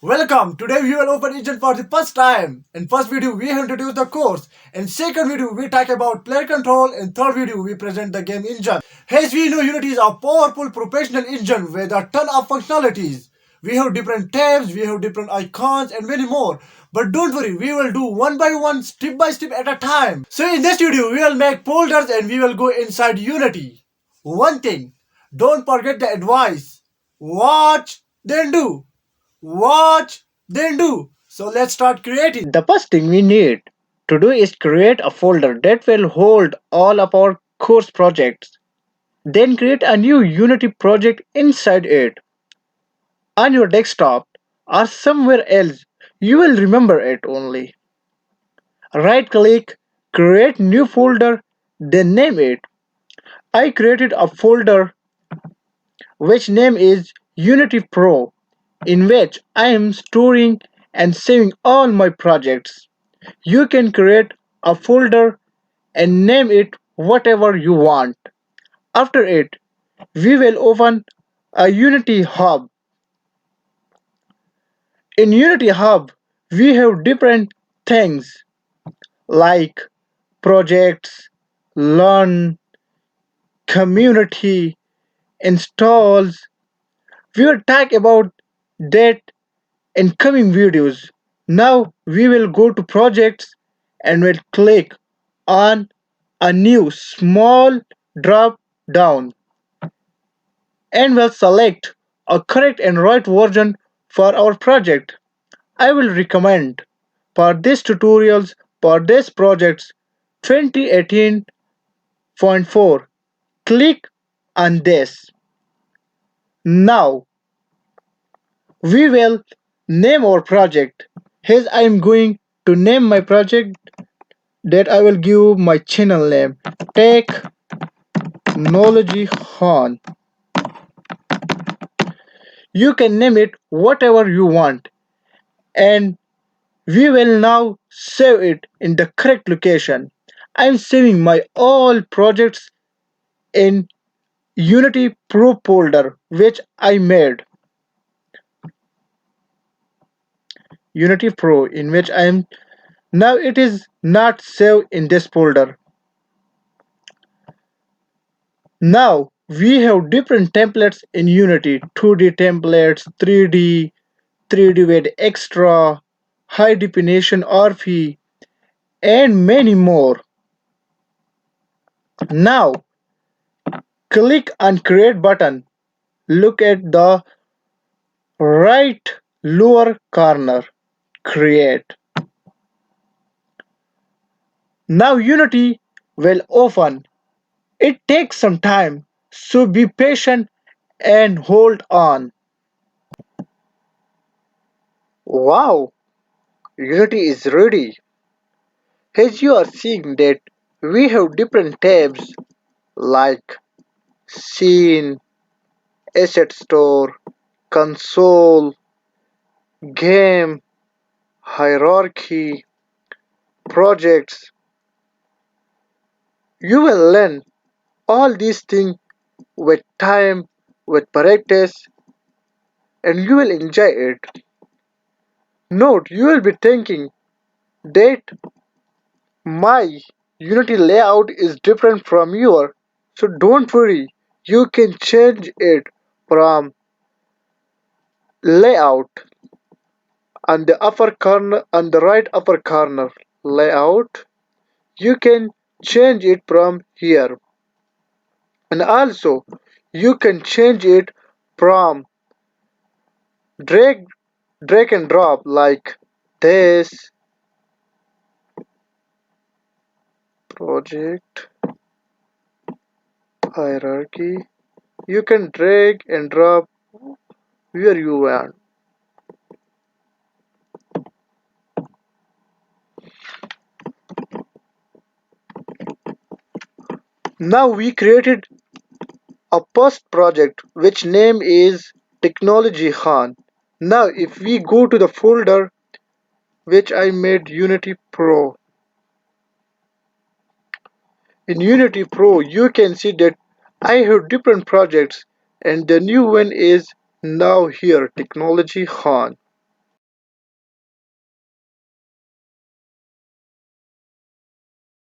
Welcome! Today we will open engine for the first time. In first video we introduce the course. In second video we talk about player control. In third video we present the game engine. As we know, Unity is a powerful professional engine with a ton of functionalities. We have different tabs, we have different icons and many more. But don't worry, we will do one by one, step by step at a time. So in this video we will make folders and we will go inside Unity. One thing, don't forget the advice. Watch, then do. Watch, then do. So let's start creating. The first thing we need to do is create a folder that will hold all of our course projects. Then create a new Unity project inside it. On your desktop or somewhere else, you will remember it only. Right click, create new folder, then name it. I created a folder which name is Unity Pro, in which I am storing and saving all my projects. You can create a folder and name it whatever you want. After it, we will open a Unity Hub. In Unity Hub, we have different things like projects, learn, community, installs. We will talk about that in coming videos. Now we will go to projects and we'll click on a new small drop down and will select a correct and right version for our project. I will recommend for this tutorials for this projects 2018.4. Click on this. Now we will name our project. Here I am going to name my project that I will give my channel name Technology Horn. You can name it whatever you want and we will now save it in the correct location. I'm saving my all projects in Unity Pro folder which I made. Unity Pro in which I am now it is not saved in this folder. Now we have different templates in Unity 2D templates, 3D, 3D with extra, high definition RP, and many more. Now click on create button. Look at the right lower corner. Create. Now Unity will open. It takes some time, so be patient and hold on. Wow, Unity is ready. As you are seeing that we have different tabs like scene, asset store, console, game, hierarchy, projects. You will learn all these things with time, with practice, and you will enjoy it. Note, you will be thinking that my Unity layout is different from your, so don't worry, you can change it from layout on the upper corner, on the right upper corner layout. You can change it from here, and also you can change it from drag drag and drop like this. Project hierarchy, you can drag and drop where you want. Now we created a first project which name is Technology Khan. Now if we go to the folder which I made Unity Pro, in Unity Pro you can see that I have different projects and the new one is now here, Technology Khan.